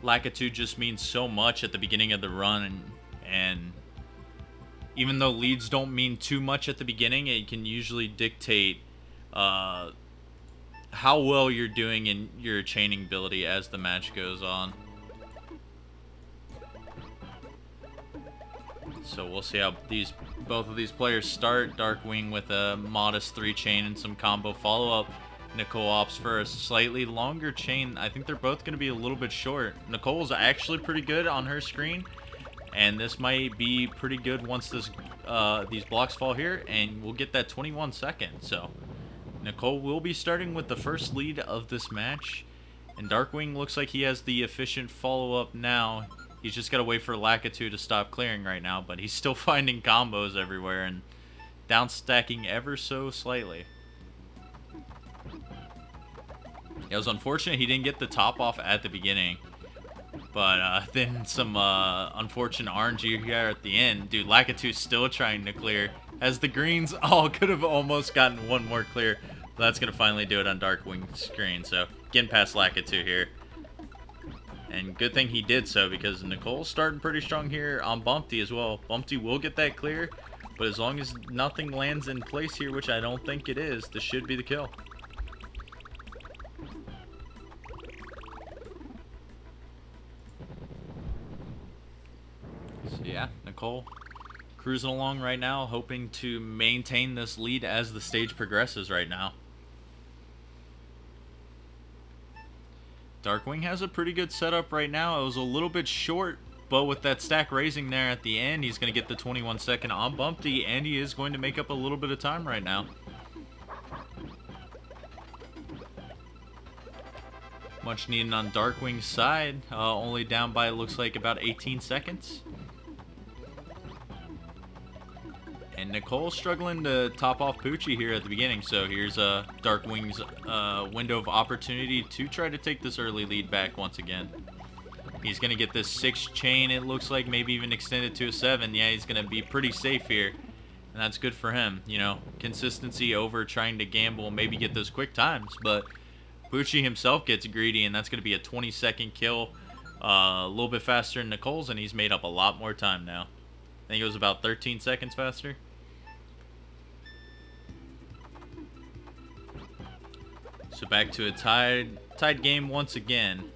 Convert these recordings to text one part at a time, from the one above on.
Lakitu just means so much at the beginning of the run, and even though leads don't mean too much at the beginning, it can usually dictate how well you're doing in your chaining ability as the match goes on. So we'll see how both of these players start. Darkwing with a modest 3 chain and some combo follow-up. Nicole opts for a slightly longer chain. I think they're both going to be a little bit short. Nicole's actually pretty good on her screen, and this might be pretty good once these blocks fall here, and we'll get that 21 seconds. So Nicole will be starting with the first lead of this match, and Darkwing looks like he has the efficient follow-up now. He's just got to wait for Lakitu to stop clearing right now, but he's still finding combos everywhere and down stacking ever so slightly. It was unfortunate he didn't get the top off at the beginning, but then some unfortunate RNG here at the end. Dude, Lakitu's still trying to clear. As the greens could have almost gotten one more clear, but that's going to finally do it on Darkwing's screen. So getting past Lakitu here. And good thing he did so, because Nicole's starting pretty strong here on Bumpty as well. Bumpty will get that clear, but as long as nothing lands in place here, which I don't think it is, this should be the kill. So yeah, Nicole cruising along right now, hoping to maintain this lead as the stage progresses right now. Darkwing has a pretty good setup right now. It was a little bit short, but with that stack raising there at the end, he's going to get the 21 second on Bumpty, and he is going to make up a little bit of time right now. Much needed on Darkwing's side, only down by, it looks like, about 18 seconds. And Nicole struggling to top off Poochie here at the beginning, so here's Darkwing's window of opportunity to try to take this early lead back once again. He's going to get this 6 chain, it looks like, maybe even extend it to a 7. Yeah, he's going to be pretty safe here, and that's good for him. You know, consistency over trying to gamble, maybe get those quick times, but Poochie himself gets greedy, and that's going to be a 20-second kill, a little bit faster than Nicole's, and he's made up a lot more time now. I think it was about 13 seconds faster. So back to a tied game once again.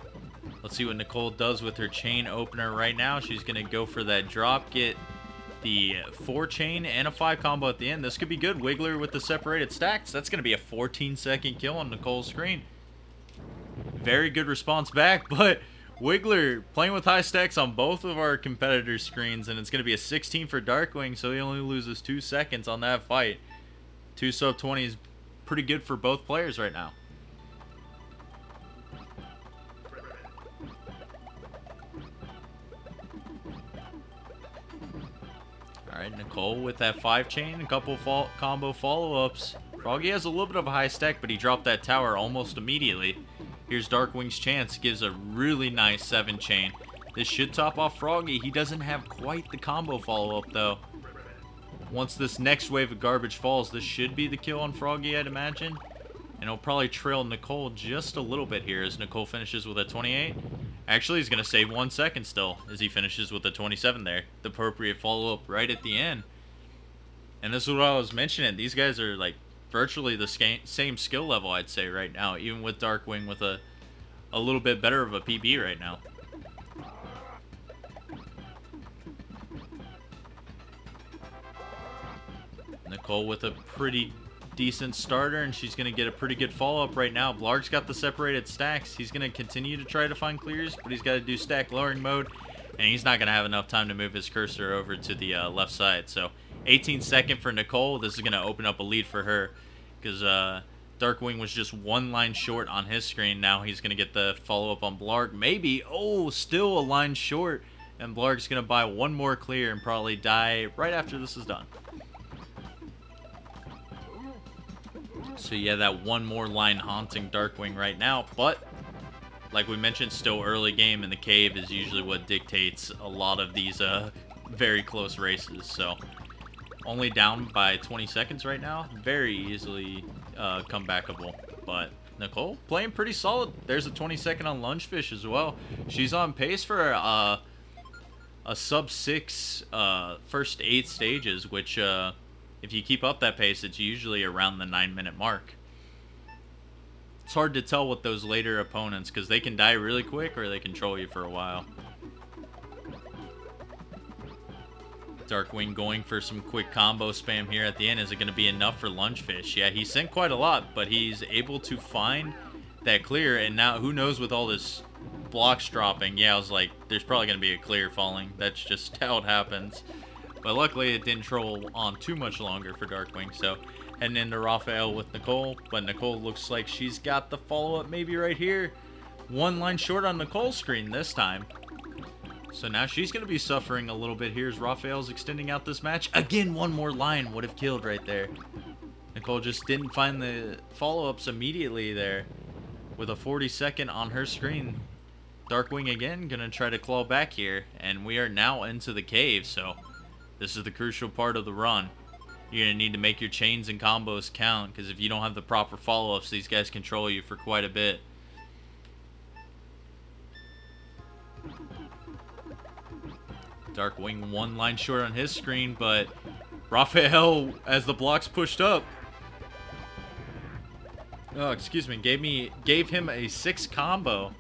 Let's see what Nicole does with her chain opener right now. She's going to go for that drop, get the 4 chain and a 5 combo at the end. This could be good. Wiggler with the separated stacks. That's going to be a 14-second kill on Nicole's screen. Very good response back, but Wiggler playing with high stacks on both of our competitors' screens, and it's going to be a 16 for Darkwing, so he only loses 2 seconds on that fight. 2 sub 20 is pretty good for both players right now. Alright, Nicole with that 5 chain, a couple combo follow-ups. Froggy has a little bit of a high stack, but he dropped that tower almost immediately. Here's Darkwing's chance, gives a really nice 7 chain. This should top off Froggy. He doesn't have quite the combo follow-up though. Once this next wave of garbage falls, this should be the kill on Froggy, I'd imagine. And he'll probably trail Nicole just a little bit here as Nicole finishes with a 28. Actually, he's going to save 1 second still as he finishes with a 27 there. The appropriate follow-up right at the end. And this is what I was mentioning. These guys are like virtually the same skill level, I'd say, right now. Even with Darkwing with a little bit better of a PB right now. Nicole with a pretty decent starter, and she's going to get a pretty good follow-up right now. Blarg's got the separated stacks. He's going to continue to try to find clears, but he's got to do stack lowering mode, and he's not going to have enough time to move his cursor over to the left side. So 18 second for Nicole. This is going to open up a lead for her because Darkwing was just 1 line short on his screen. Now he's going to get the follow-up on Blarg. Maybe. Oh, still a line short, and Blarg's going to buy 1 more clear and probably die right after this is done. So yeah, that 1 more line haunting Darkwing right now, but like we mentioned, still early game, and the cave is usually what dictates a lot of these very close races. So only down by 20 seconds right now, very easily comebackable, but Nicole playing pretty solid. There's a 20-second on Lungefish as well. She's on pace for a sub-6 first 8 stages, which if you keep up that pace, it's usually around the 9-minute mark. It's hard to tell with those later opponents because they can die really quick or they control you for a while. Darkwing going for some quick combo spam here at the end. Is it going to be enough for Lungefish? Yeah, he sent quite a lot, but he's able to find that clear. And now, who knows with all this blocks dropping? Yeah, I was like, there's probably going to be a clear falling. That's just how it happens. But luckily, it didn't troll on too much longer for Darkwing. So, heading into Raphael with Nicole. But Nicole looks like she's got the follow-up maybe right here. One line short on Nicole's screen this time. So now she's going to be suffering a little bit here as Raphael's extending out this match. Again, one more line would have killed right there. Nicole just didn't find the follow-ups immediately there with a 40-second on her screen. Darkwing again going to try to claw back here. And we are now into the cave, so this is the crucial part of the run. You're going to need to make your chains and combos count, because if you don't have the proper follow-ups, these guys control you for quite a bit. Darkwing one line short on his screen, but Raphael, as the blocks pushed up, gave him a 6 combo,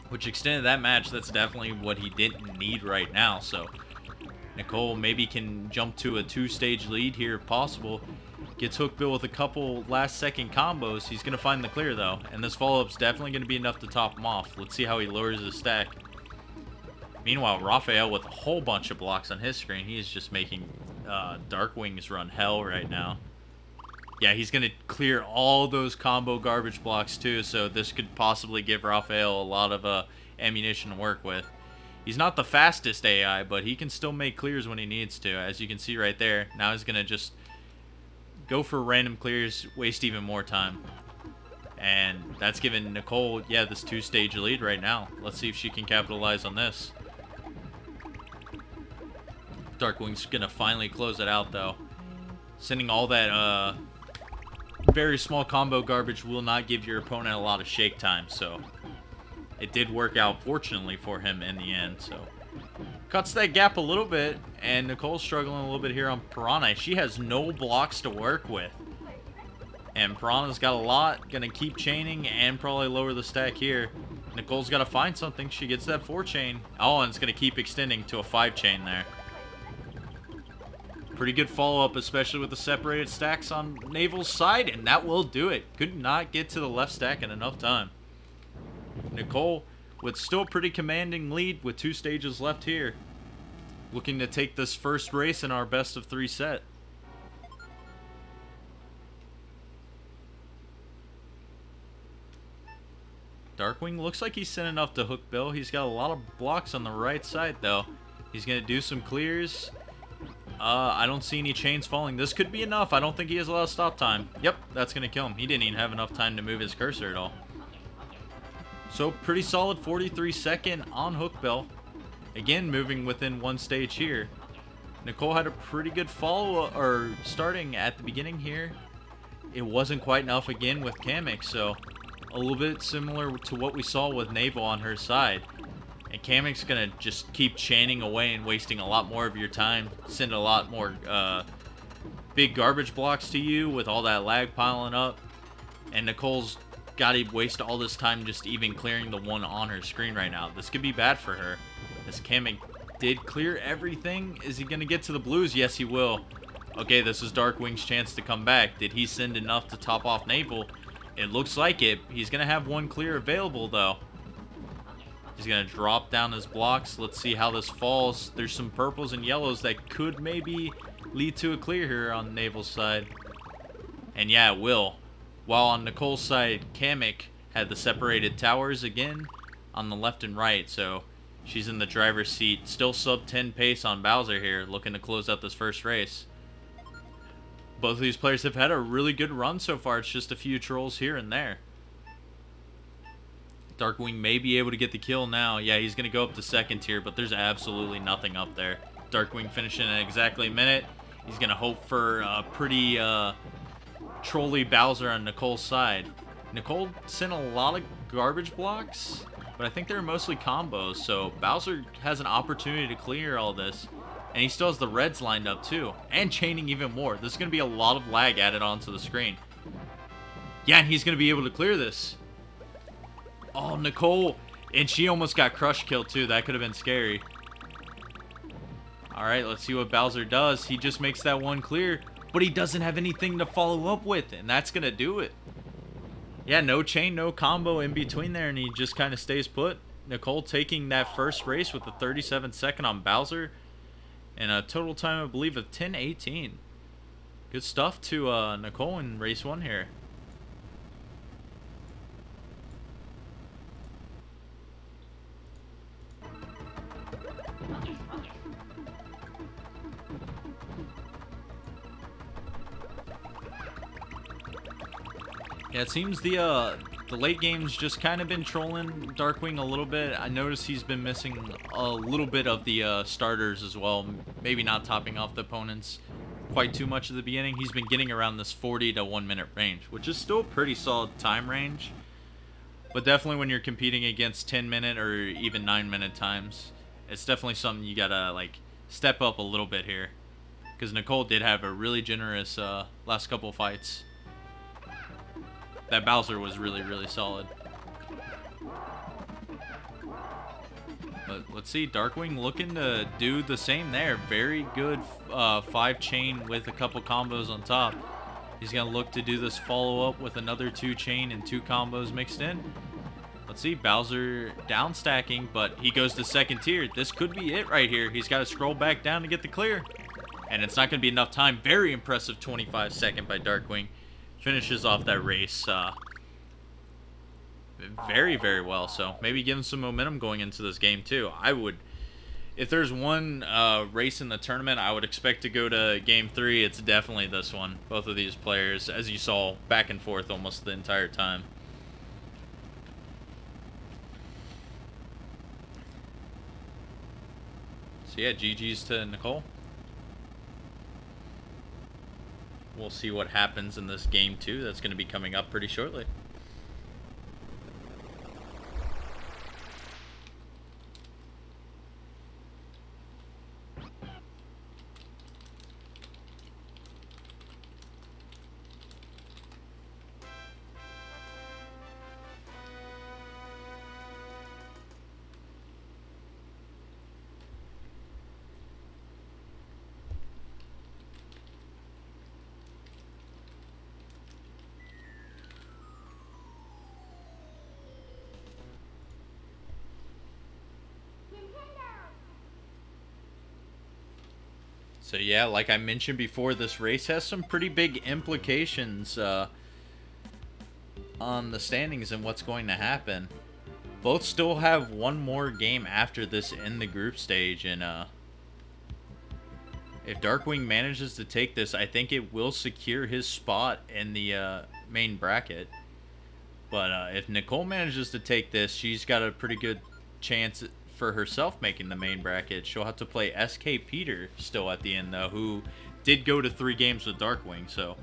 which extended that match. That's definitely what he didn't need right now. So Nicole maybe can jump to a 2-stage lead here if possible. Gets Hook Bill with a couple last-second combos. He's going to find the clear, though, and this follow-up's definitely going to be enough to top him off. Let's see how he lowers his stack. Meanwhile, Raphael with a whole bunch of blocks on his screen. He is just making Darkwing's run hell right now. Yeah, he's going to clear all those combo garbage blocks too, so this could possibly give Raphael a lot of ammunition to work with. He's not the fastest AI, but he can still make clears when he needs to, as you can see right there. Now he's going to just go for random clears, waste even more time. And that's giving Nicole, yeah, this 2-stage lead right now. Let's see if she can capitalize on this. Darkwing's gonna finally close it out, though. Sending all that very small combo garbage will not give your opponent a lot of shake time, so it did work out fortunately for him in the end. So cuts that gap a little bit, and Nicole's struggling a little bit here on Piranha. She has no blocks to work with, and Piranha's got a lot. Gonna keep chaining and probably lower the stack here. Nicole's got to find something. She gets that 4-chain. Oh, and it's gonna keep extending to a 5-chain there. Pretty good follow-up, especially with the separated stacks on Naval's side, and that will do it. Could not get to the left stack in enough time. Nicole, with still a pretty commanding lead with 2 stages left here, looking to take this first race in our best-of-3 set. Darkwing looks like he's sent enough to Hook Bill. He's got a lot of blocks on the right side, though. He's going to do some clears. I don't see any chains falling. This could be enough. I don't think he has a lot of stop time. Yep, that's going to kill him. He didn't even have enough time to move his cursor at all. So, pretty solid 43-second on Hook Bill. Again, moving within 1 stage here. Nicole had a pretty good follow-up, or starting at the beginning here. It wasn't quite enough again with Kamek, so a little bit similar to what we saw with Naval on her side. And Kamek's going to just keep chaining away and wasting a lot more of your time. Send a lot more big garbage blocks to you with all that lag piling up. And Nicole's got to waste all this time just even clearing the one on her screen right now. This could be bad for her. As Kamek did clear everything. Is he going to get to the blues? Yes, he will. Okay, this is Darkwing's chance to come back. Did he send enough to top off Naval? It looks like it. He's going to have 1 clear available, though. He's going to drop down his blocks. Let's see how this falls. There's some purples and yellows that could maybe lead to a clear here on Naval's side. And yeah, it will. While on Nicole's side, Kamek had the separated towers again on the left and right. So she's in the driver's seat. Still sub 10 pace on Bowser here, looking to close out this first race. Both of these players have had a really good run so far. It's just a few trolls here and there. Darkwing may be able to get the kill now. Yeah, he's going to go up to 2nd tier, but there's absolutely nothing up there. Darkwing finishing at exactly a minute. He's going to hope for a pretty trolly Bowser on Nicole's side. Nicole sent a lot of garbage blocks, but I think they're mostly combos, so Bowser has an opportunity to clear all this. And he still has the reds lined up too, and chaining even more. This is going to be a lot of lag added onto the screen. Yeah, and he's going to be able to clear this. Oh, Nicole, and she almost got crush killed too. That could have been scary. Alright, let's see what Bowser does. He just makes that one clear, but he doesn't have anything to follow up with, and that's going to do it. Yeah, no chain, no combo in between there, and he just kind of stays put. Nicole taking that first race with a 37-second on Bowser, and a total time, I believe, of 10:18. Good stuff to Nicole in race 1 here. Yeah, it seems the late game's just kind of been trolling Darkwing a little bit. I noticed he's been missing a little bit of the starters as well. Maybe not topping off the opponents quite too much at the beginning. He's been getting around this 40 to 1 minute range, which is still a pretty solid time range. But definitely when you're competing against 10-minute or even 9-minute times, it's definitely something you gotta like step up a little bit here. Because Nicole did have a really generous last couple fights. That Bowser was really, really solid. But let's see, Darkwing looking to do the same there. Very good 5-chain with a couple combos on top. He's going to look to do this follow-up with another 2-chain and 2 combos mixed in. Let's see, Bowser down stacking, but he goes to second tier. This could be it right here. He's got to scroll back down to get the clear. And it's not going to be enough time. Very impressive 25-second by Darkwing. Finishes off that race very, very well. So maybe give him some momentum going into this game too. I would, if there's one race in the tournament I would expect to go to game 3, it's definitely this one. Both of these players, as you saw, back and forth almost the entire time. So yeah, GG's to Nicole. We'll see what happens in this game 2. That's going to be coming up pretty shortly. So yeah, like I mentioned before, this race has some pretty big implications on the standings and what's going to happen. Both still have one more game after this in the group stage, and if Darkwing manages to take this, I think it will secure his spot in the main bracket. But if Nicole manages to take this, she's got a pretty good chance for herself making the main bracket. She'll have to play SK Peter still at the end though, who did go to 3 games with Darkwing, so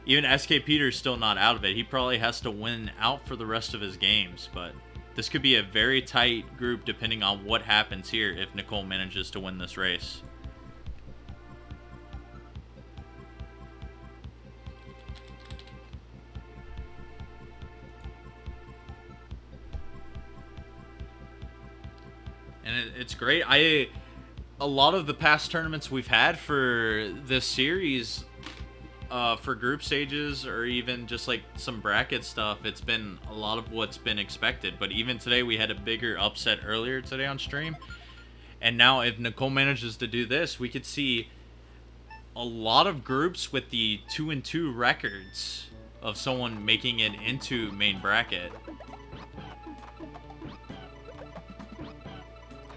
even SK Peter's still not out of it. He probably has to win out for the rest of his games, but this could be a very tight group depending on what happens here if Nicole manages to win this race. And it's great. A lot of the past tournaments we've had for this series, for group stages or even just like some bracket stuff, it's been a lot of what's been expected. But even today, we had a bigger upset earlier today on stream. And now if Nicole manages to do this, we could see a lot of groups with the 2-2 records of someone making it into main bracket.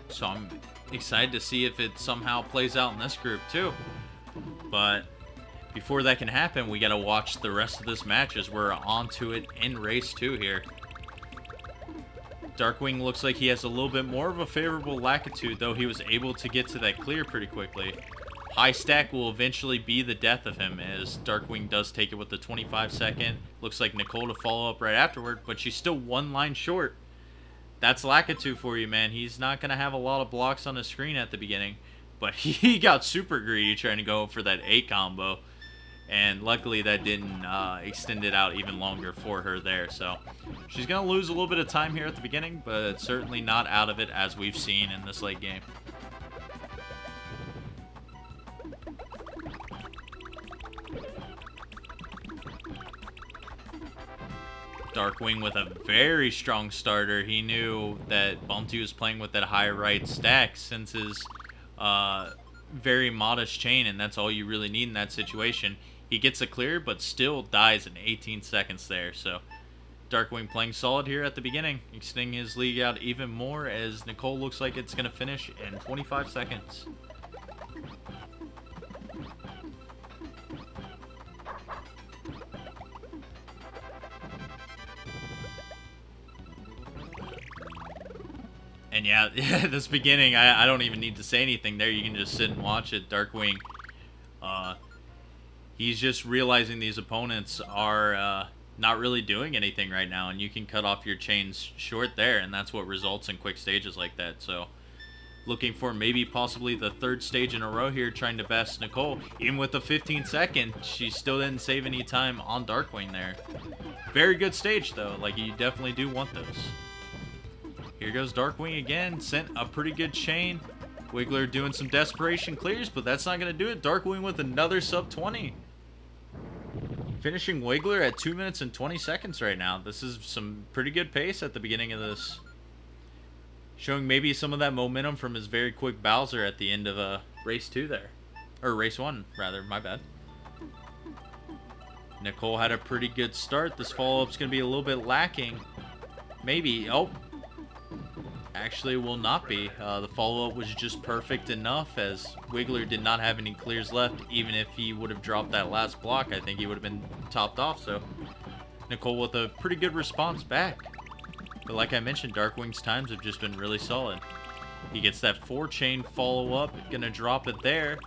So I'm excited to see if it somehow plays out in this group too. But before that can happen, we got to watch the rest of this match as we're on to it in race 2 here. Darkwing looks like he has a little bit more of a favorable latitude, though he was able to get to that clear pretty quickly. High stack will eventually be the death of him, as Darkwing does take it with the 25-second. Looks like Nicole to follow up right afterward, but she's still one line short. That's Lakitu for you, man. He's not going to have a lot of blocks on his screen at the beginning, but he got super greedy trying to go for that 8 combo, and luckily that didn't extend it out even longer for her there. So she's going to lose a little bit of time here at the beginning, but certainly not out of it as we've seen in this late game. Darkwing with a very strong starter. He knew that Bumpty was playing with that high right stack since his very modest chain, and that's all you really need in that situation. He gets a clear, but still dies in 18 seconds there. So Darkwing playing solid here at the beginning, extending his lead out even more, as Nicole looks like it's going to finish in 25 seconds. And yeah, this beginning, I don't even need to say anything there. You can just sit and watch it. Darkwing, he's just realizing these opponents are not really doing anything right now, and you can cut off your chains short there, and that's what results in quick stages like that. So looking for maybe possibly the 3rd stage in a row here, trying to best Nicole. Even with the 15-second, she still didn't save any time on Darkwing there. Very good stage, though. Like, you definitely do want those. Here goes Darkwing again, sent a pretty good chain. Wiggler doing some desperation clears, but that's not going to do it. Darkwing with another sub 20. Finishing Wiggler at 2 minutes and 20 seconds right now. This is some pretty good pace at the beginning of this. Showing maybe some of that momentum from his very quick Bowser at the end of race 2 there. Or race 1, rather, my bad. Nicole had a pretty good start. This follow-up's going to be a little bit lacking. Maybe. Oh. Actually will not be. The follow-up was just perfect enough, as Wiggler did not have any clears left. Even if he would have dropped that last block, I think he would have been topped off. So Nicole with a pretty good response back. But like I mentioned, Darkwing's times have just been really solid. He gets that 4-chain follow-up, gonna drop it there,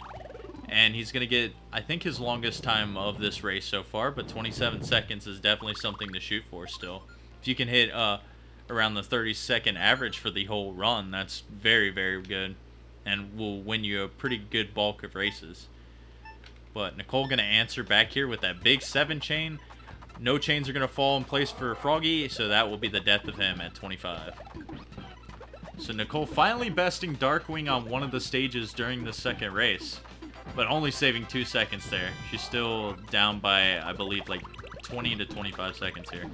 and he's gonna get, I think, his longest time of this race so far, but 27 seconds is definitely something to shoot for still. If you can hit around the 30-second average for the whole run, that's very, very good, and will win you a pretty good bulk of races. But Nicole gonna answer back here with that big 7-chain. No chains are gonna fall in place for Froggy, so that will be the death of him at 25. So Nicole finally besting Darkwing on one of the stages during the second race, but only saving 2 seconds there. She's still down by, I believe, like 20 to 25 seconds here.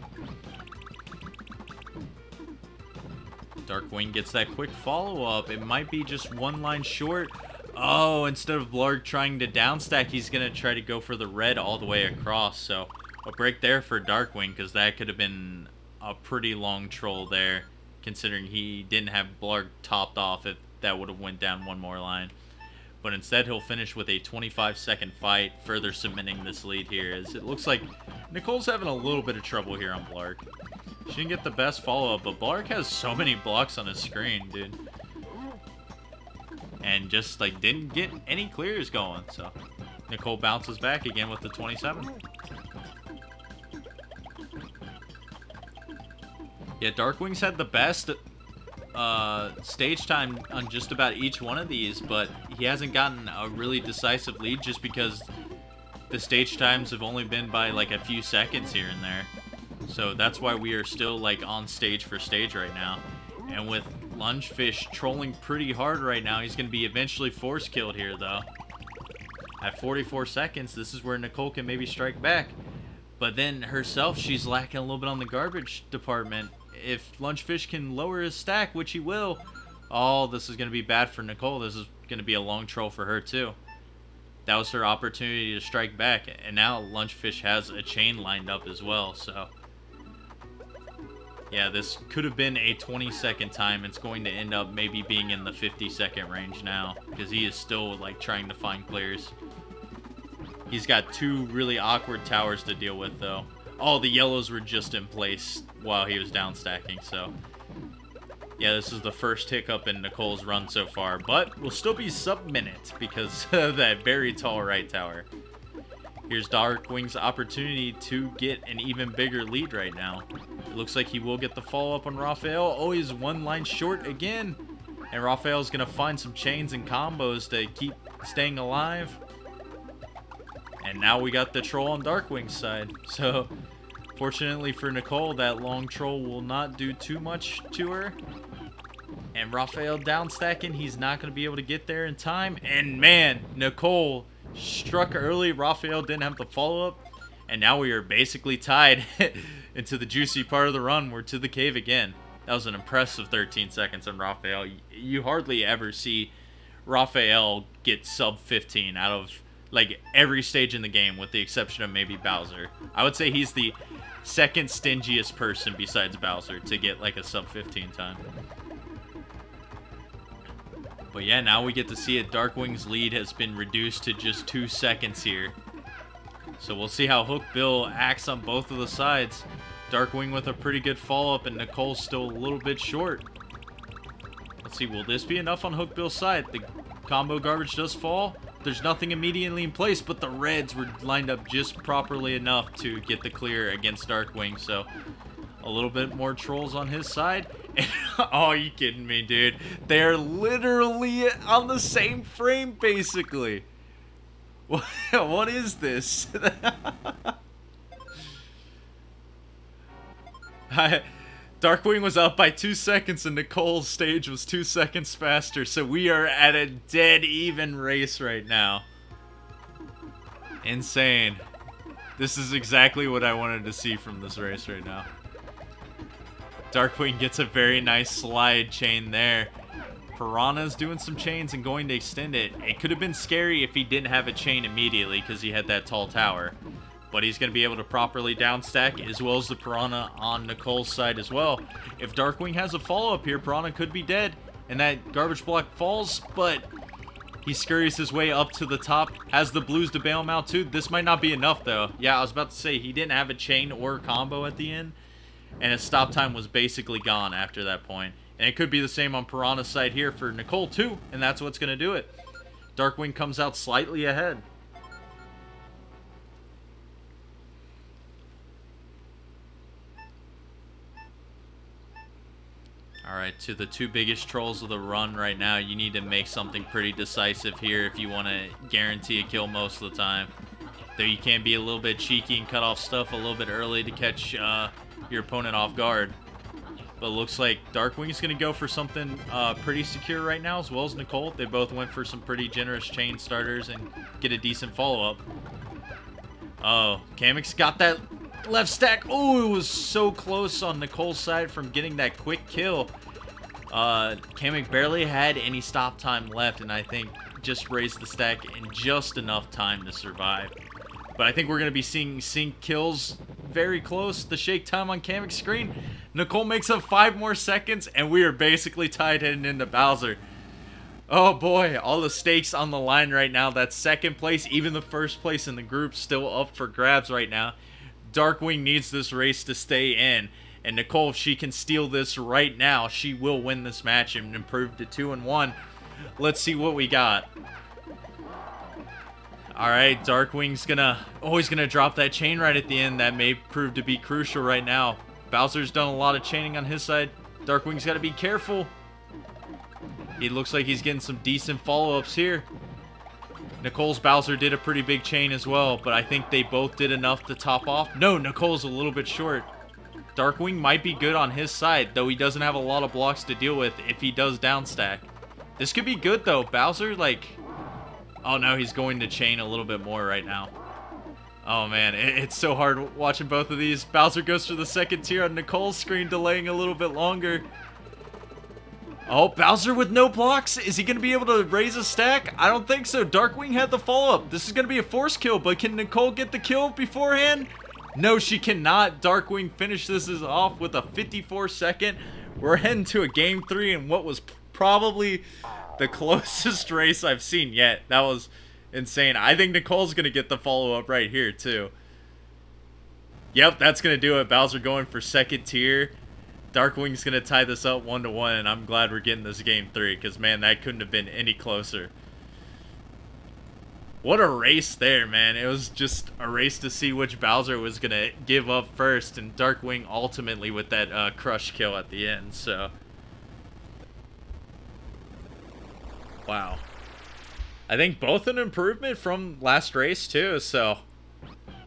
Darkwing gets that quick follow-up. It might be just 1 line short. Oh, instead of Blarg trying to downstack, he's going to try to go for the red all the way across. So a break there for Darkwing, because that could have been a pretty long troll there, considering he didn't have Blarg topped off if that would have went down 1 more line. But instead, he'll finish with a 25-second fight, further cementing this lead here, as it looks like Nicole's having a little bit of trouble here on Blarg. She didn't get the best follow-up, but Blarg has so many blocks on his screen, dude. And just, like, didn't get any clears going, so Nicole bounces back again with the 27. Yeah, Darkwing's had the best stage time on just about each one of these, but he hasn't gotten a really decisive lead just because the stage times have only been by, like, a few seconds here and there. So that's why we are still, like, on stage for stage right now. And with Lungefish trolling pretty hard right now, he's going to be eventually force killed here, though. At 44 seconds, this is where Nicole can maybe strike back. But then herself, she's lacking a little bit on the garbage department. If Lungefish can lower his stack, which he will, oh, this is going to be bad for Nicole. This is going to be a long troll for her, too. That was her opportunity to strike back. And now Lungefish has a chain lined up as well, so yeah, this could have been a 20-second time. It's going to end up maybe being in the 50-second range now, because he is still, like, trying to find clears. He's got 2 really awkward towers to deal with, though. All the yellows were just in place while he was down stacking, so Yeah, this is the first hiccup in Nicole's run so far, but we'll still be sub-minute because of that very tall right tower. Here's Darkwing's opportunity to get an even bigger lead right now. It looks like he will get the follow-up on Raphael. Oh, he's one line short again. And Raphael's going to find some chains and combos to keep staying alive. And now we got the troll on Darkwing's side. So, fortunately for Nicole, that long troll will not do too much to her. And Raphael down stacking. He's not going to be able to get there in time. And man, Nicole struck early. Raphael didn't have the follow-up. And now we are basically tied into the juicy part of the run. We're to the cave again. That was an impressive 13 seconds on Raphael. You hardly ever see Raphael get sub 15 out of like every stage in the game, with the exception of maybe Bowser. I would say he's the second stingiest person besides Bowser to get like a sub 15 time. But yeah, now we get to see it. Darkwing's lead has been reduced to just 2 seconds here. So we'll see how Hook Bill acts on both of the sides. Darkwing with a pretty good follow-up, and Nicole's still a little bit short. Let's see, will this be enough on Hook Bill's side? The combo garbage does fall. There's nothing immediately in place, but the reds were lined up just properly enough to get the clear against Darkwing. So a little bit more trolls on his side. Oh, you kidding me, dude? They're literally on the same frame, basically. What is this? Darkwing was up by 2 seconds and Nicole's stage was 2 seconds faster, so we are at a dead even race right now. Insane. This is exactly what I wanted to see from this race right now. Darkwing gets a very nice slide chain there. Piranha's doing some chains and going to extend it. It could have been scary if he didn't have a chain immediately because he had that tall tower. But he's going to be able to properly downstack, as well as the Piranha on Nicole's side as well. If Darkwing has a follow-up here, Piranha could be dead, and that garbage block falls, but he scurries his way up to the top, has the blues to bail him out too. This might not be enough, though. Yeah, I was about to say, he didn't have a chain or combo at the end, and his stop time was basically gone after that point. And it could be the same on Piranha's side here for Nicole too, and that's what's going to do it. Darkwing comes out slightly ahead. Alright, to the two biggest trolls of the run right now, you need to make something pretty decisive here if you want to guarantee a kill most of the time. Though you can be a little bit cheeky and cut off stuff a little bit early to catch your opponent off guard. But it looks like Darkwing's going to go for something pretty secure right now, as well as Nicole. They both went for some pretty generous chain starters and get a decent follow-up. Oh, Kamek's got that left stack. Oh, it was so close on Nicole's side from getting that quick kill. Kamek barely had any stop time left, and I think just raised the stack in just enough time to survive. But I think we're going to be seeing sync kills very close. The shake time on Kamek's screen. Nicole makes up 5 more seconds, and we are basically tied heading into Bowser. Oh boy, all the stakes on the line right now. That second place, even the first place in the group, still up for grabs right now. Darkwing needs this race to stay in. And Nicole, if she can steal this right now, she will win this match and improve to 2-1. Let's see what we got. Alright, Darkwing's gonna... Oh, he's gonna drop that chain right at the end. That may prove to be crucial right now. Bowser's done a lot of chaining on his side. Darkwing's got to be careful. It looks like he's getting some decent follow-ups here. Nicole's Bowser did a pretty big chain as well, but I think they both did enough to top off. No, Nicole's a little bit short. Darkwing might be good on his side, though he doesn't have a lot of blocks to deal with if he does downstack. This could be good, though. Bowser, like... Oh, no, he's going to chain a little bit more right now. Oh, man, it's so hard watching both of these. Bowser goes for the second tier on Nicole's screen, delaying a little bit longer. Oh, Bowser with no blocks. Is he going to be able to raise a stack? I don't think so. Darkwing had the follow-up. This is going to be a force kill, but can Nicole get the kill beforehand? No, she cannot. Darkwing finishes off with a 54-second. We're heading to a Game 3 in what was probably the closest race I've seen yet. That was insane. I think Nicole's going to get the follow-up right here, too. Yep, that's going to do it. Bowser going for second tier. Darkwing's going to tie this up 1-1, and I'm glad we're getting this game 3, because, man, that couldn't have been any closer. What a race there, man. It was just a race to see which Bowser was going to give up first, and Darkwing ultimately with that crush kill at the end, so... Wow. I think both an improvement from last race, too, so...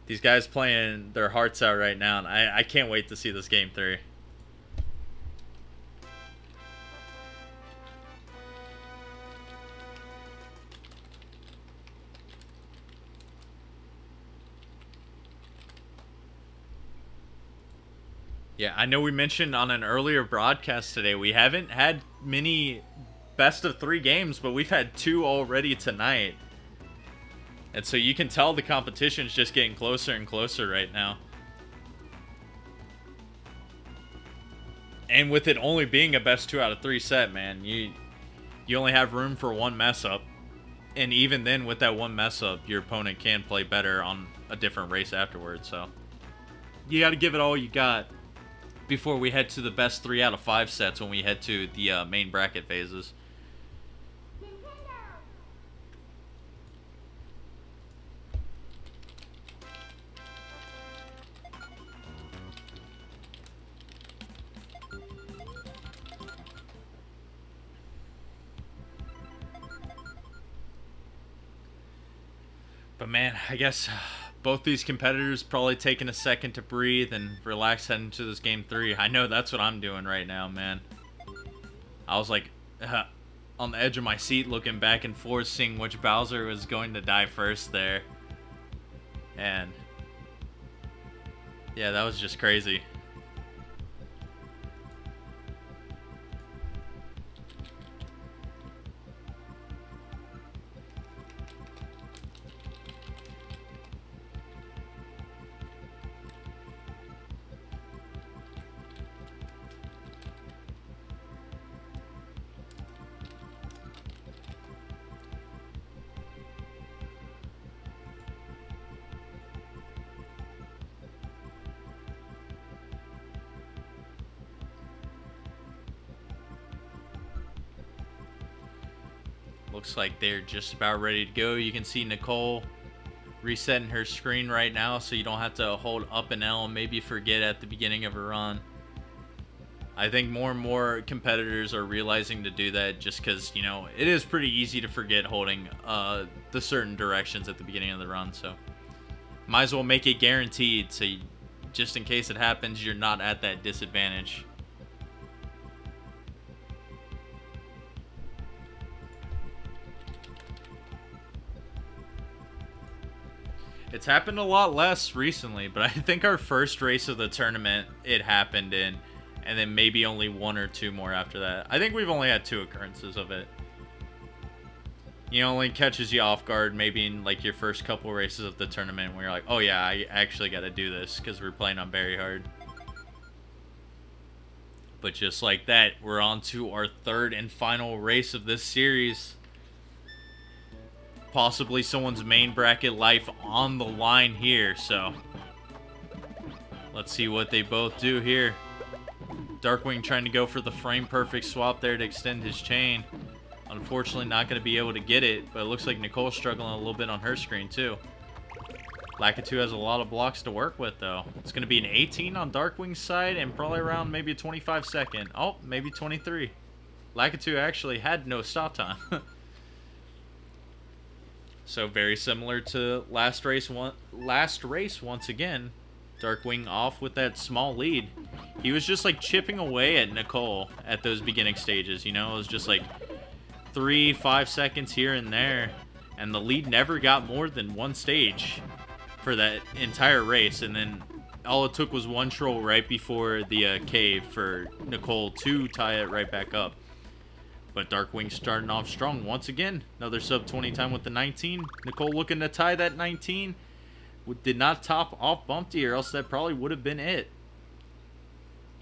These guys playing their hearts out right now, and I can't wait to see this game 3. Yeah, I know we mentioned on an earlier broadcast today, we haven't had many best of 3 games, but we've had 2 already tonight. And so you can tell the competition's just getting closer and closer right now. And with it only being a best 2 out of 3 set, man, you only have room for 1 mess up. And even then, with that 1 mess up, your opponent can play better on a different race afterwards. So you got to give it all you got before we head to the best 3 out of 5 sets when we head to the main bracket phases. But man, I guess both these competitors probably taking a second to breathe and relax heading into this game 3. I know that's what I'm doing right now, man. I was like on the edge of my seat looking back and forth, seeing which Bowser was going to die first there. And yeah, that was just crazy. Looks like they're just about ready to go. You can see Nicole resetting her screen right now, so you don't have to hold up and L and maybe forget at the beginning of a run. I think more and more competitors are realizing to do that just because, you know, it is pretty easy to forget holding the certain directions at the beginning of the run, so might as well make it guaranteed, so just in case it happens, you're not at that disadvantage. It's happened a lot less recently, but I think our first race of the tournament it happened in, and then maybe only 1 or 2 more after that. I think we've only had 2 occurrences of it. You know, only catches you off guard maybe in like your first couple races of the tournament where you're like, oh yeah, I actually got to do this because we're playing on very hard. But just like that, we're on to our 3rd and final race of this series. Possibly someone's main bracket life on the line here, so let's see what they both do here. Darkwing trying to go for the frame perfect swap there to extend his chain. Unfortunately not going to be able to get it, but it looks like Nicole's struggling a little bit on her screen too. Lakitu has a lot of blocks to work with though. It's going to be an 18 on Darkwing's side and probably around maybe a 25 second. Oh, maybe 23. Lakitu actually had no stop time. So very similar to last race once again. Darkwing off with that small lead. He was just like chipping away at Nicole at those beginning stages, you know? It was just like 3-5 seconds here and there, and the lead never got more than 1 stage for that entire race, and then all it took was 1 troll right before the cave for Nicole to tie it right back up. But Darkwing starting off strong once again. Another sub 20 time with the 19. Nicole looking to tie that 19. Did not top off Bumpty, or else that probably would have been it.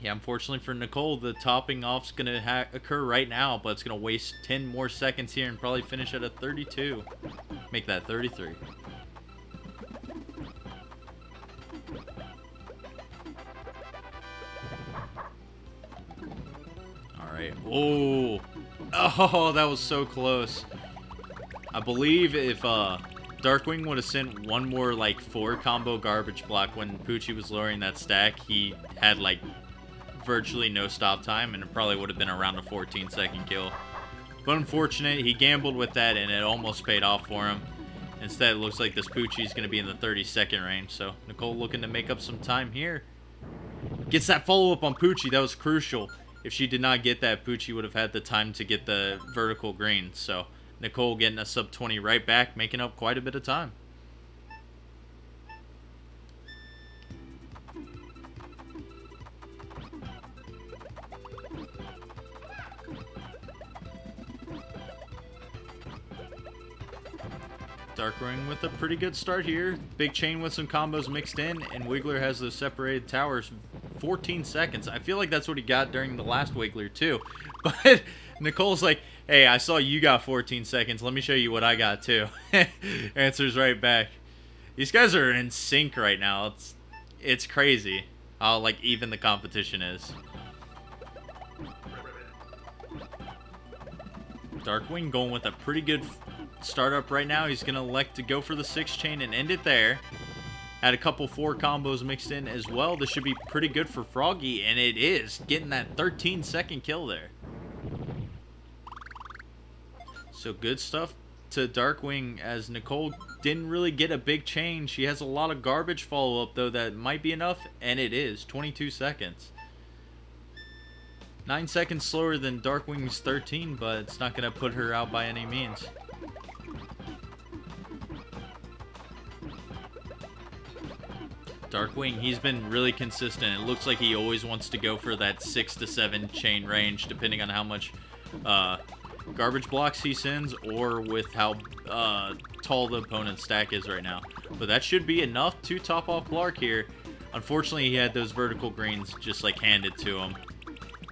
Yeah, unfortunately for Nicole, the topping off's going to occur right now, but it's going to waste 10 more seconds here and probably finish at a 32. Make that 33. Oh. Oh, that was so close. I believe if Darkwing would have sent one more like 4 combo garbage block when Poochie was lowering that stack, he had like virtually no stop time, and it probably would have been around a 14-second kill. But unfortunate, he gambled with that and it almost paid off for him. Instead, it looks like this Poochie is going to be in the 30-second range. So Nicole looking to make up some time here. Gets that follow-up on Poochie. That was crucial. If she did not get that, Poochie would have had the time to get the vertical green. So Nicole getting a sub 20 right back, making up quite a bit of time. Darkwing with a pretty good start here. Big chain with some combos mixed in, and Wiggler has the separated towers 14 seconds. I feel like that's what he got during the last Wiggler too. But Nicole's like, hey, I saw you got 14 seconds. Let me show you what I got too. Answers right back. These guys are in sync right now. It's crazy how like even the competition is. Darkwing going with a pretty good startup right now. He's going to elect to go for the 6 chain and end it there. Had a couple 4 combos mixed in as well. This should be pretty good for Froggy, and it is. Getting that 13-second kill there. So good stuff to Darkwing, as Nicole didn't really get a big chain. She has a lot of garbage follow-up, though, that might be enough, and it is. 22 seconds. 9 seconds slower than Darkwing's 13, but it's not going to put her out by any means. Darkwing, he's been really consistent. It looks like he always wants to go for that 6 to 7 chain range, depending on how much garbage blocks he sends or with how tall the opponent's stack is right now. But that should be enough to top off Blark here. Unfortunately, he had those vertical greens just like handed to him.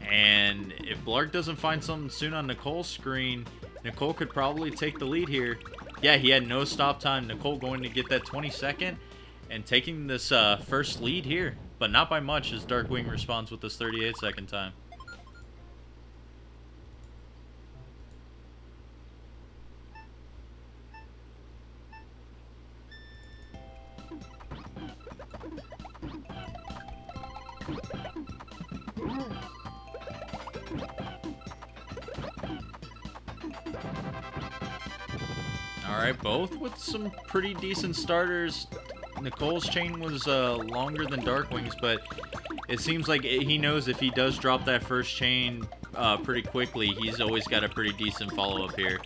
And if Blark doesn't find something soon on Nicole's screen, Nicole could probably take the lead here. Yeah, he had no stop time. Nicole going to get that 22nd and taking this first lead here. But not by much, as Darkwing responds with this 38-second time. Alright, both with some pretty decent starters. Nicole's chain was longer than Darkwing's, but it seems like he knows if he does drop that first chain pretty quickly, he's always got a pretty decent follow-up here.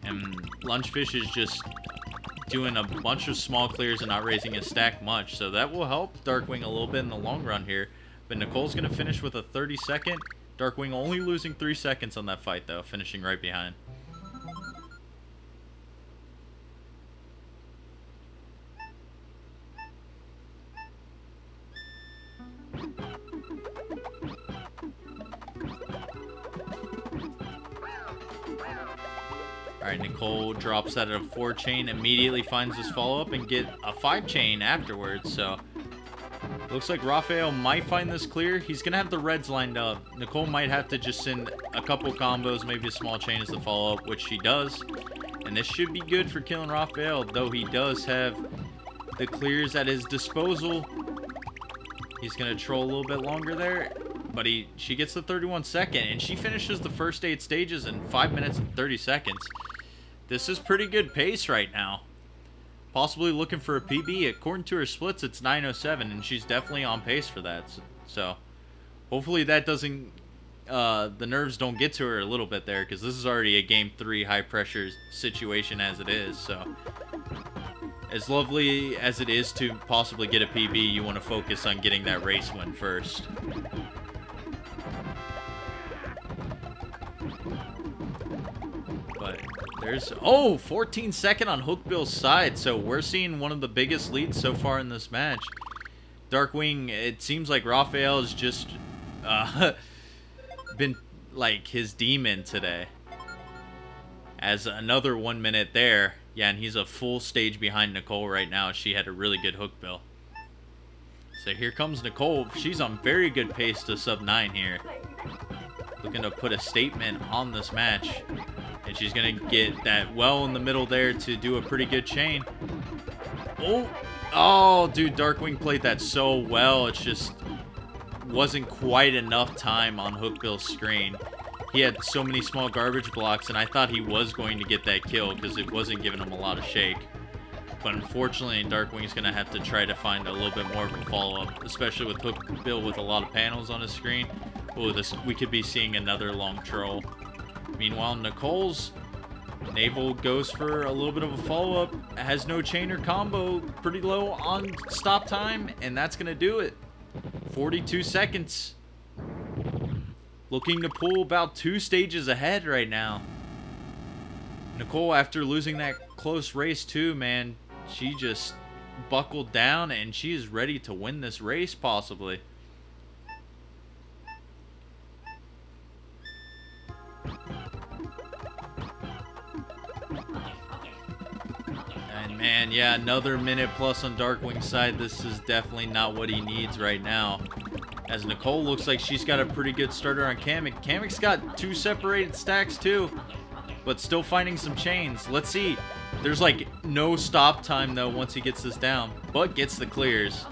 And Lunchfish is just doing a bunch of small clears and not raising his stack much, so that will help Darkwing a little bit in the long run here. But Nicole's going to finish with a 30-second. Darkwing only losing 3 seconds on that fight, though, finishing right behind. Alright, Nicole drops that at a 4 chain, immediately finds his follow-up and get a 5 chain afterwards, so looks like Raphael might find this clear. He's going to have the reds lined up. Nicole might have to just send a couple combos, maybe a small chain as the follow-up, which she does. And this should be good for killing Raphael, though he does have the clears at his disposal. He's going to troll a little bit longer there, but she gets the 31-second, and she finishes the first 8 stages in 5 minutes and 30 seconds. This is pretty good pace right now. Possibly looking for a PB. According to her splits, it's 9:07, and she's definitely on pace for that. So hopefully that doesn't, the nerves don't get to her a little bit there, because this is already a Game 3 high-pressure situation as it is. So as lovely as it is to possibly get a PB, you want to focus on getting that race win first. But there's, oh, 14-second on Hookbill's side, so we're seeing one of the biggest leads so far in this match. Darkwing, it seems like Raphael has just been like his demon today. As another 1 minute there. Yeah, and he's a full stage behind Nicole right now. She had a really good Hookbill. So here comes Nicole. She's on very good pace to sub 9 here. looking to put a statement on this match. And she's going to get that well in the middle there to do a pretty good chain. Oh, dude, Darkwing played that so well. It just wasn't quite enough time on Hookbill's screen. He had so many small garbage blocks, and I thought he was going to get that kill because it wasn't giving him a lot of shake. But unfortunately, Darkwing is going to have to try to find a little bit more of a follow-up, especially with Hookbill with a lot of panels on his screen. Oh, we could be seeing another long troll. Meanwhile, Nicole's Naval goes for a little bit of a follow-up, has no chain or combo, pretty low on stop time, and that's going to do it. 42 seconds. Looking to pull about 2 stages ahead right now. Nicole, after losing that close race too, man, she just buckled down and she is ready to win this race possibly. And man, yeah, another minute plus on Darkwing's side. This is definitely not what he needs right now. As Nicole looks like she's got a pretty good starter on Kamek. Kamek's got 2 separated stacks too, but still finding some chains. Let's see. There's like no stop time though once he gets this down, but gets the clears.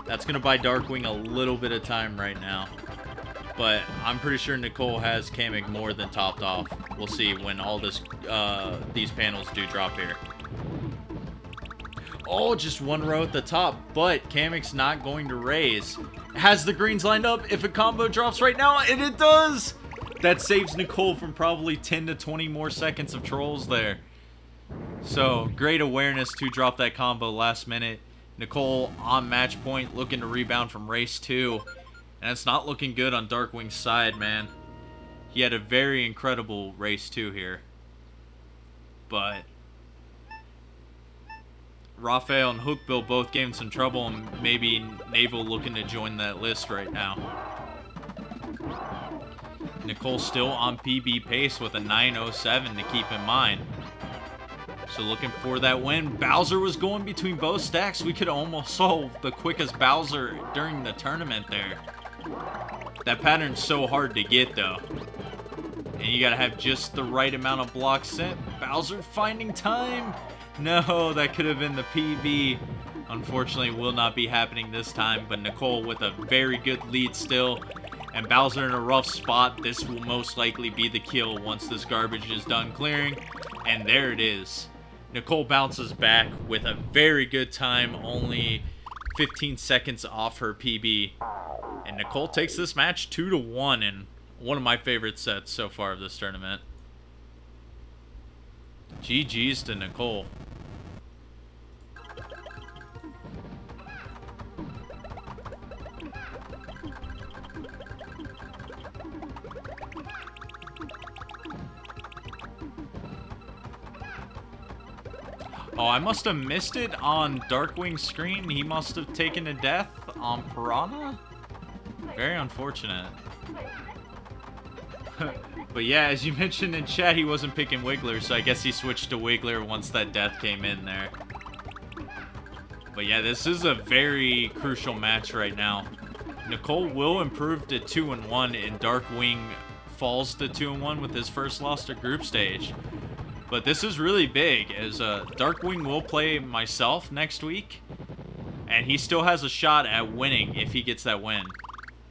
That's going to buy Darkwing a little bit of time right now. But I'm pretty sure Nicole has Kamek more than topped off. We'll see when all this these panels do drop here. Oh, just 1 row at the top, but Kamek's not going to raise. Has the greens lined up if a combo drops right now, and it does! That saves Nicole from probably 10 to 20 more seconds of trolls there. So, great awareness to drop that combo last minute. Nicole on match point, looking to rebound from race 2. And it's not looking good on Darkwing's side, man. He had a very incredible race 2 here. But Raphael and Hookbill both gave him some trouble, and maybe Naval looking to join that list right now. Nicole still on PB pace with a 9:07 to keep in mind. So looking for that win. Bowser was going between both stacks. We could almost solve the quickest Bowser during the tournament there. That pattern's so hard to get though. And you gotta have just the right amount of blocks sent. Bowser finding time. No, that could have been the PB. Unfortunately, will not be happening this time. But Nicole with a very good lead still. And Bowser in a rough spot. This will most likely be the kill once this garbage is done clearing. And there it is. Nicole bounces back with a very good time. Only 15 seconds off her PB. And Nicole takes this match 2-1 in one of my favorite sets so far of this tournament. GG's to Nicole. Oh, I must have missed it on Darkwing's screen. He must have taken a death on Piranha. Very unfortunate. But yeah, as you mentioned in chat, he wasn't picking Wiggler, so I guess he switched to Wiggler once that death came in there. But yeah, this is a very crucial match right now. Nicole will improve to 2-1, and Darkwing falls to 2-1 with his first loss to group stage. But this is really big, as Darkwing will play myself next week, and he still has a shot at winning if he gets that win.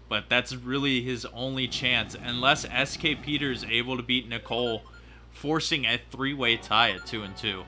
But that's really his only chance, unless SK Peter is able to beat Nicole, forcing a 3-way tie at 2-2.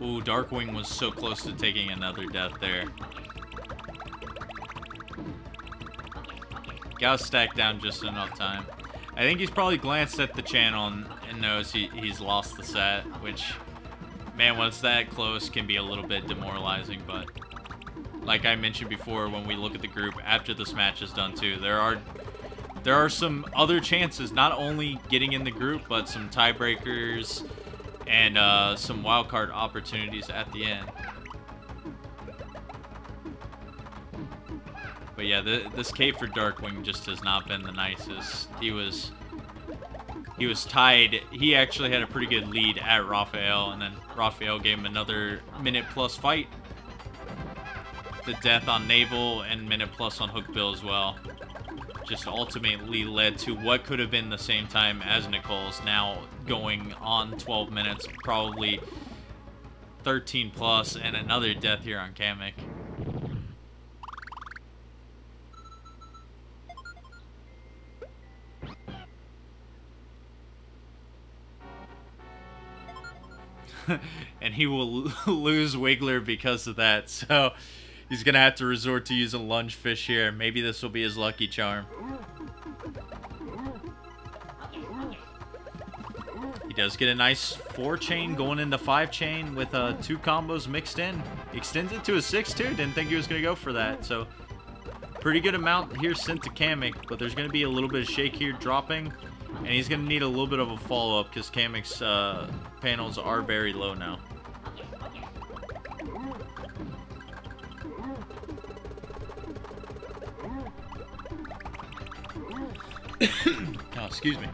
Ooh, Darkwing was so close to taking another death there. Gotta stack down just enough time. I think he's probably glanced at the channel and knows he's lost the set, which, man, when it's that close can be a little bit demoralizing, but like I mentioned before, when we look at the group after this match is done too, there are some other chances, not only getting in the group, but some tiebreakers and some wildcard opportunities at the end. But yeah, this cave for Darkwing just has not been the nicest. He was tied. He actually had a pretty good lead at Raphael, and then Raphael gave him another minute-plus fight. The death on Naval and minute-plus on Hookbill as well. Just ultimately led to what could have been the same time as Nicole's, now going on 12 minutes, probably 13+, and another death here on Kamek. And he will lose Wiggler because of that, so he's gonna have to resort to using Lunge Fish here. Maybe this will be his lucky charm. He does get a nice 4-chain going into 5-chain with 2 combos mixed in. He extends it to a 6 too. Didn't think he was gonna go for that, so pretty good amount here sent to Kamek, but there's gonna be a little bit of shake here dropping. And he's going to need a little bit of a follow-up because Kamek's panels are very low now. Oh, excuse me.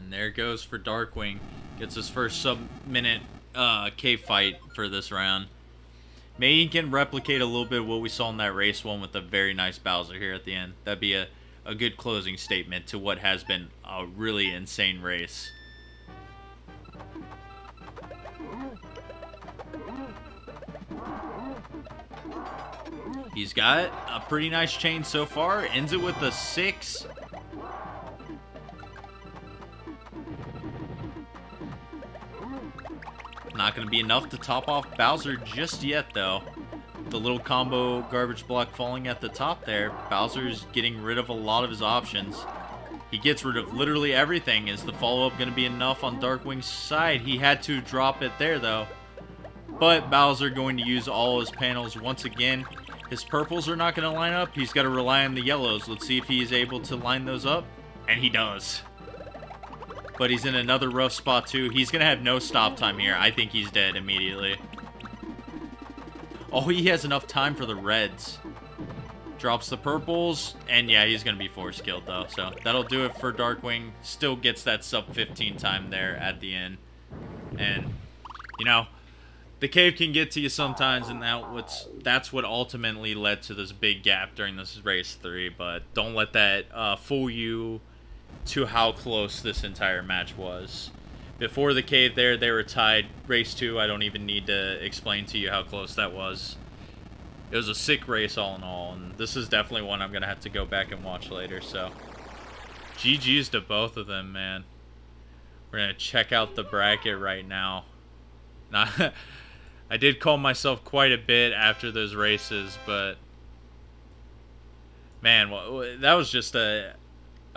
There it goes for Darkwing. Gets his first sub-minute cave fight for this round. Maybe he can replicate a little bit of what we saw in that race one with a very nice Bowser here at the end. That'd be a good closing statement to what has been a really insane race. He's got a pretty nice chain so far. Ends it with a 6. Not going to be enough to top off Bowser just yet, though. The little combo garbage block falling at the top there. Bowser's getting rid of a lot of his options. He gets rid of literally everything. Is the follow-up going to be enough on Darkwing's side? He had to drop it there, though. But Bowser going to use all his panels once again. His purples are not going to line up. He's got to rely on the yellows. Let's see if he is able to line those up. And he does. But he's in another rough spot, too. He's going to have no stop time here. I think he's dead immediately. Oh, he has enough time for the reds. Drops the purples. And, yeah, he's going to be force killed, though. So, that'll do it for Darkwing. Still gets that sub-15 time there at the end. And, you know, the cave can get to you sometimes. And that's what ultimately led to this big gap during this race 3. But don't let that fool you to how close this entire match was. Before the cave there, they were tied. Race 2, I don't even need to explain to you how close that was. It was a sick race all in all, and this is definitely one I'm going to have to go back and watch later, so GG's to both of them, man. We're going to check out the bracket right now. And I did call myself quite a bit after those races, but man, that was just a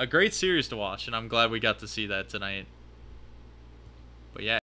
great series to watch, and I'm glad we got to see that tonight. But yeah.